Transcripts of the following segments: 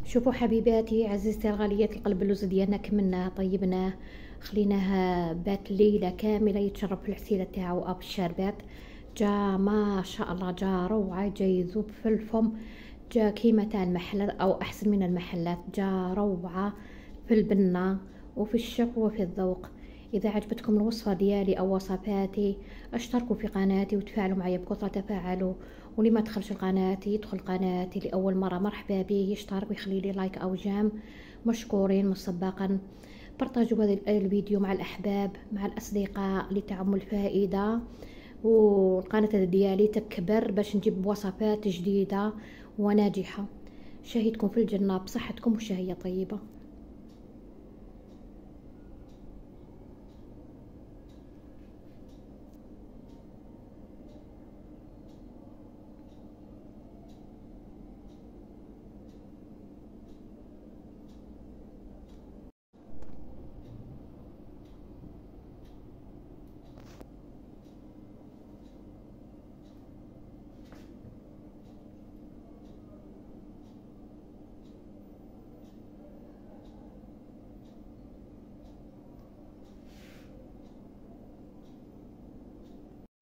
شوفوا حبيباتي عزيزتي الغاليات، القلب اللوز ديالنا كملناه طيبناه خليناها بات ليله كامله يتشرب في العسيله تاعو او بالشربات. جا ما شاء الله، جا روعه، جا يذوب في الفم، جا كيما تاع المحلات او احسن من المحلات، جا روعه في البنه وفي الشكل وفي الذوق. اذا عجبتكم الوصفه ديالي او وصفاتي اشتركوا في قناتي وتفاعلوا معي بكثره تفاعلوا، واللي ما دخلش القناة يدخل قناتي لأول مرة مرحبا به، يشترك ويخلي لي لايك أو جام، مشكورين مسبقا. بارطاجوا هذا الفيديو مع الأحباب مع الأصدقاء لتعم الفائدة، والقناة ديالي تكبر باش نجيب وصفات جديدة وناجحة. شهيتكم في الجنة بصحتكم وشهية طيبة.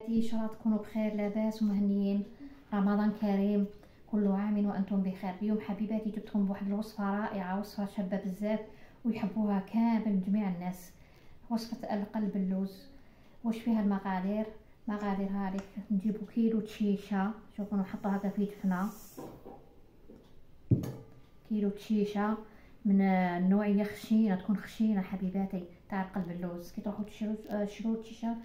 ان شاء الله تكونوا بخير لاباس ومهنيين. رمضان كريم، كل عام وانتم بخير. اليوم حبيباتي جبتكم بواحد الوصفه رائعه، وصفه شابه بزاف ويحبوها كامل جميع الناس، وصفه القلب اللوز. واش فيها المقادير؟ مقادير هذه نجيبوا كيلو تشيشه، شوفوا نحطوا هكا في دفنه، كيلو تشيشه من النوعيه خشينه، تكون خشينه حبيباتي تاع قلب اللوز. كي تروحوا تشرو تشيشه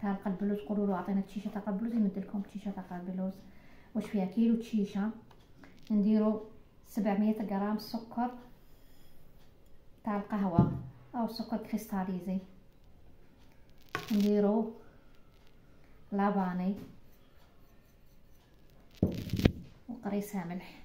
تاع قلب اللوز قولوا له اعطينا تشيشه تاع قلب اللوز يمد لكم تشيشه تاع قلب اللوز. واش فيها؟ كيلو تشيشه، نديروا 700 غرام سكر تاع القهوه او سكر كريستاليزي، نديروا لاباني وقريصه ملح.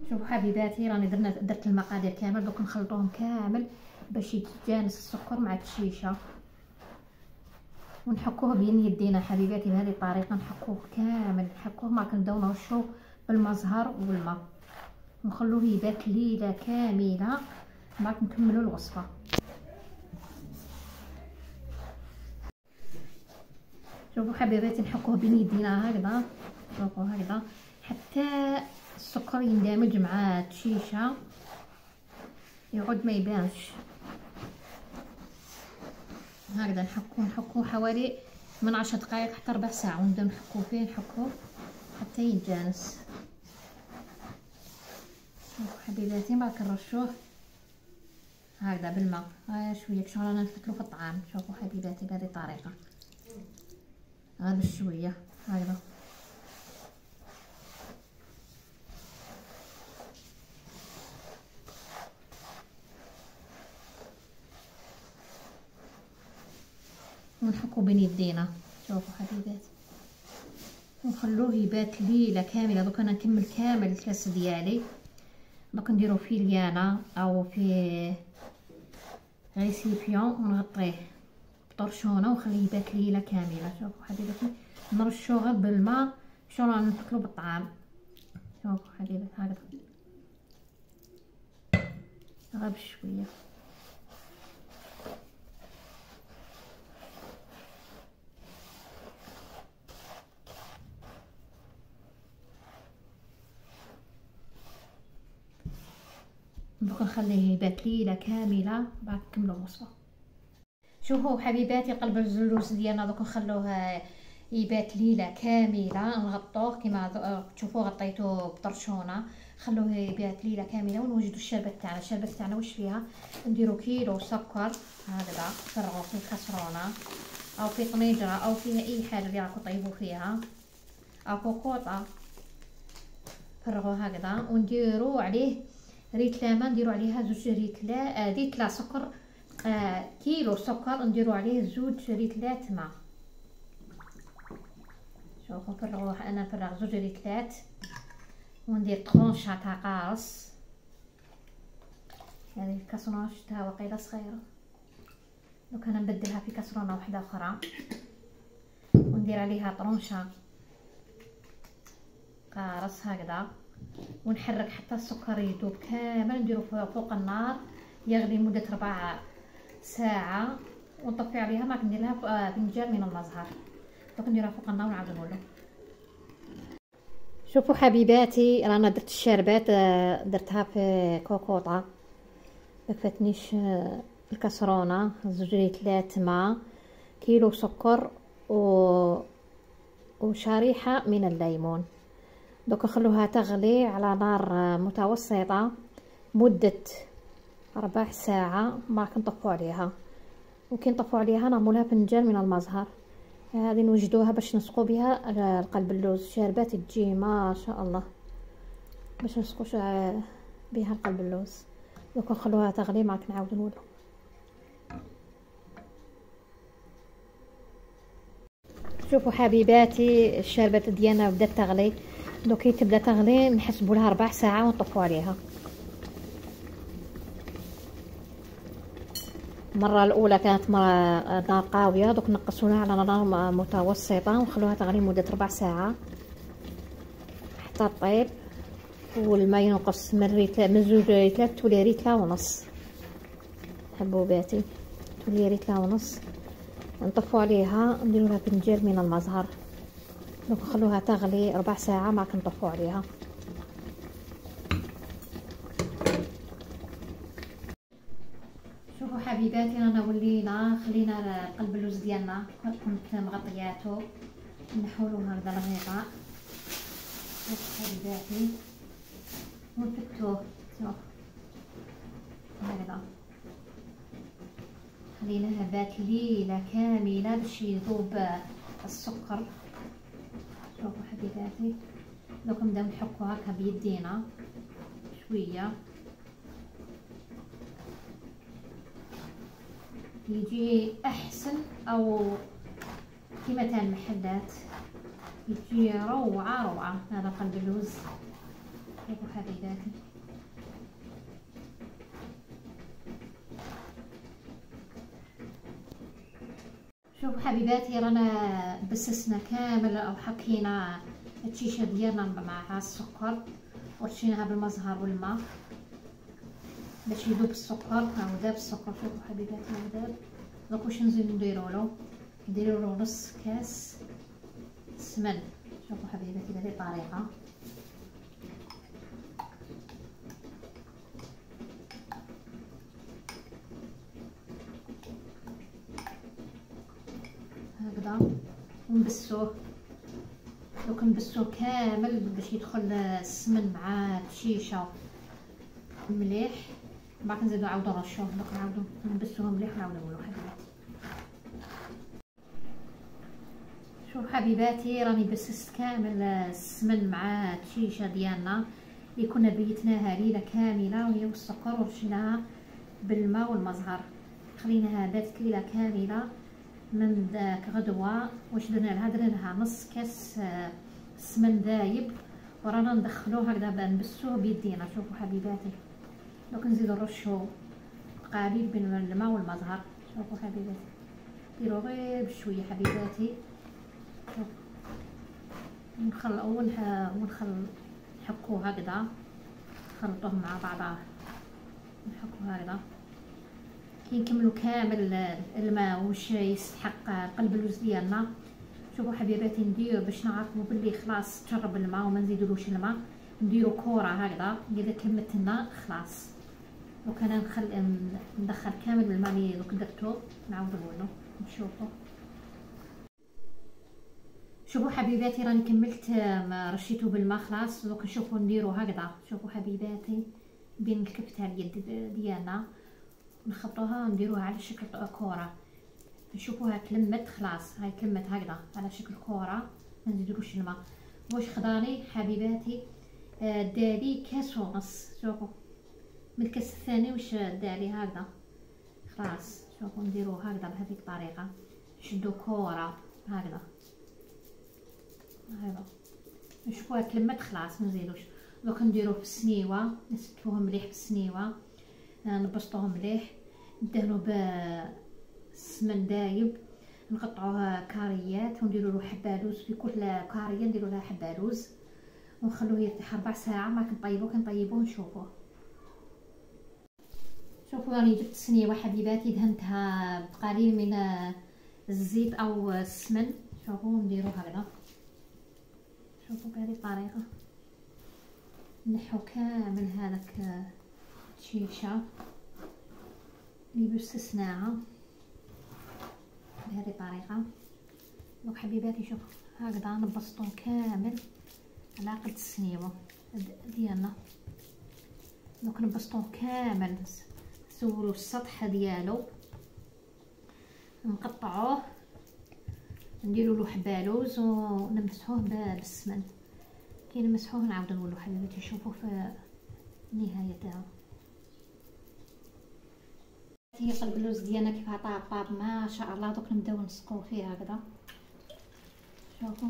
شوفوا حبيباتي راني درت المقادير كامل، دوك نخلطوهم كامل باش يتجانس السكر مع التشيشه، ونحكوه بين يدينا حبيباتي بهذه الطريقه، نحكوه كامل، نحكوه ما كندونوه شو بالمزهر والماء، ونخلوه يبات ليله كامله ما نكملوا الوصفه. شوفوا حبيباتي نحكوه بين يدينا هكذا، شوفوا هكذا حتى السكر يندمج مع التشيشه يعود ما يبانش. هكذا نحكوه حوالي من 10 دقائق حتى ربع ساعه، ونبداو نحكوه فيه، نحكوه حتى يتجانس. شوفوا حبيباتي ما كنرشوه هكذا بالماء شويه كشغل رانا نفتلو في الطعام. شوفوا حبيباتي بهذه الطريقه غير بشويه هكذا. ونحكو بين يدينا. شوفوا حبيباتي ونخلوه يبات ليله كامله. دوك انا نكمل كامل الكاس ديالي، دوك نديرو في ليانه او في ريسيبيون ونغطيه بطرشونه ونخليه يبات ليله كامله. شوفوا حبيباتي نرشوه غير بالماء شو رانا نفكلو بالطعام. شوفوا حبيباتي هكذا غير بشويه. دوك نخليه يبات ليله كامله بعد نكملوا الوصفه. شوفوا حبيباتي قلب اللوز ديالنا دوك نخلوه يبات ليله كامله، نغطوه كما تشوفوا غطيته بطرشونه، خلوه يبات ليله كامله. ونوجدوا الشربت تاعنا. الشربت تاعنا واش فيها؟ نديروا كيلو سكر هكذا، نفرغوه في كاسرونه او في طنجره او فيها اي حاجه اللي راكم طيبوا فيها او كوكوطه، فرغوه هكذا. ونديروا عليه ريت لامه، نديروا عليها 2 ريتلا سكر، كيلو سكر نديروا عليه 2 ريتلات ماء. شوفوا نفرغوه، انا نفرغ 2 ريتلات وندير طرونشة تاع قارص. هذه الكاسرونه شفتها وقيله صغيره، دوك انا نبدلها في كاسرونه واحده اخرى وندير عليها طرونشة قارص هكذا، ونحرك حتى السكر يذوب كامل. نديرو فوق النار يغلي مدة 4 ساعة، ونطفي عليها. ما كندير لها فنجان من المزهر، نديرها فوق النار ونعاود نولو. شوفوا حبيباتي، رانا درت الشربات، درتها في كوكوطه، مكفاتنيش الكسرونه. 2 لترات ماء، كيلو سكر وشريحه من الليمون. دوك نخلوها تغلي على نار متوسطه مده 4 ساعة. ما كنطفو عليها، وكي نطفو عليها نعملها فنجان من المزهر. هذه نوجدوها باش نسقو بها القلب اللوز. شاربات تجي ما شاء الله باش نسقو بها القلب اللوز. دوك نخلوها تغلي، معك نعاود نولو. شوفوا حبيباتي، الشربات ديالنا بدات تغلي. دوك كي تبدا تغلي نحسبوا لها 4 ساعة ونطفو عليها. المره الاولى كانت نار قاويه، دوك نقصوها على نار متوسطه ونخلوها تغلي مده 4 ساعات حتى طيب. والماء ينقص من 2 لترات تولي ريتله ونص حبوباتي، تولي ريتله ونص. نطفو عليها، نديرو لها فنجان من المزهر. دوك نخلوها تغلي 4 ساعات ما كنطفو عليها. شوفوا حبيباتي، رانا ولينا خلينا قلب اللوز ديالنا كنت مغطياتو، نحولو هكذا الغطاء حبيباتي ونفكوه. شوف هكذا خليناها بات ليله كامله باش يذوب السكر. شوفوا حبيباتي، دوك نبداو نحكو هكا بيدينا شويه، يجي احسن او كيما تاع المحلات، يجي روعه هذا قلب اللوز. شوفوا حبيباتي، شوفوا حبيباتي، رانا بسسنا كامل او حكينا الشيشه ديالنا مع السكر، ورشيناها بالمزهر والماء باش يذوب السكر. هاو داب السكر. شوفوا حبيباتي هاو داب. دوك واش نزيدو نديرولو نص كاس سمن. شوفوا حبيباتي بهذه الطريقه. هكذا ونبسوه. دوك نبسوه كامل باش يدخل السمن مع الشيشه مليح. بعد نزيدو نعاودو نرشوه. دوك نعاودو نبسوه مليح ونعاودو نولو حبيباتي. شوف حبيباتي، راني بسست كامل السمن مع الشيشه ديالنا اللي كنا بيتناها ليله كامله، وهي والسكر، ورشيناها بالماء والمزهر. خليناها باتت ليله كامله. من داك غدوه واش درنا لها نص كاس سمن ذايب، ورانا ندخلوه هكذا نبسوه بيدينا. شوفوا حبيباتي، دوك نزيدو نرشو قليل بين الماء والمزهر. شوفوا حبيباتي، ديروا غير بشويه حبيباتي. نحكوه هكذا، نخلطوه مع بعضه، نحكوه هكذا كي نكملوا كامل الماء واش يستحق قلب اللوز ديالنا. شوفوا حبيباتي، ندير باش نعرفوا باللي خلاص تشرب الماء وما نزيدولوش الماء، نديروا كره هكذا. اذا كملت لنا خلاص، دوك انا ندخل كامل الماء اللي دوك درتو، نعاود نولو نشوفوا. شوفوا حبيباتي، راني كملت رشيته بالماء خلاص. دوك نشوفوا نديروا هكذا. شوفوا حبيباتي، بين الكبته اليد ديالنا نخطوها ونديروها على شكل كره. نشوفوها تلمت خلاص، هاي تلمت هكذا على شكل كره، ما نزيدولوش الماء. واش خضاني حبيباتي؟ دالي كاس ونص. شوفوا من الكاس الثاني واش دالي هكذا خلاص. شوفوا نديروه هكذا بهذه الطريقه، نشدو كره هكذا هكذا. نشوفوها تلمت خلاص، ما نزيدوش. دوك نديروه في السنيوه، نستفوه مليح في السنيوه، نبسطوه مليح، ندهنو بالسمن دايب، نقطعوه كاريات ونديرو له حبه لوز. في كل كاريه نديرو لها حبه لوز، ونخلوه يرتاح 4 ساعات. ما كنطيبوه ونشوفوه. شوفوا راني جبت صنيوه حبيباتي دهنتها بقليل من الزيت او السمن. شوفوا نديرو هكذا. شوفوا بهذه الطريقه نحو كامل هذاك الشيشه اللي باستثناها بهذه الطريقه. دونك حبيباتي شوفوا هكذا نبسطو كامل على قد الصنيوه ديالنا. دونك نبسطوه كامل، نسولو السطح ديالو، نقطعوه، نديرو له حبالوز ونمسحوه بالسمن. كي نمسحوه نعاودو نولو حبيباتي. شوفوا في النهايه تاعو هي قلب اللوز ديالنا كيف طاب ما شاء الله. دوك نبداو نسقوه فيه هكذا. شوفوا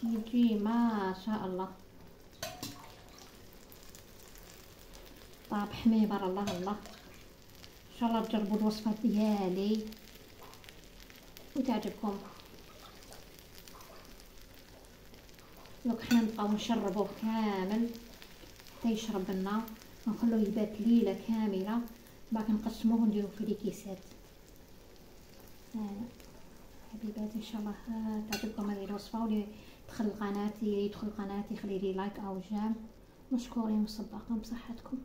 يجي ما شاء الله طاب حميبر. الله الله ان شاء الله تجربوا الوصفه ديالي وتعجبكم. دونك حنا نبقاو نشربوه كامل حتى يشرب لنا، ونخلوه يبات ليله كامله. بعد نقسموه ونديروه في الكيسات. حبيباتي ان شاء الله تعجبكم هذه الوصفه. واللي يدخل قناتي يخلي لي لايك او جيم. مشكورين وصباكم بصحتكم.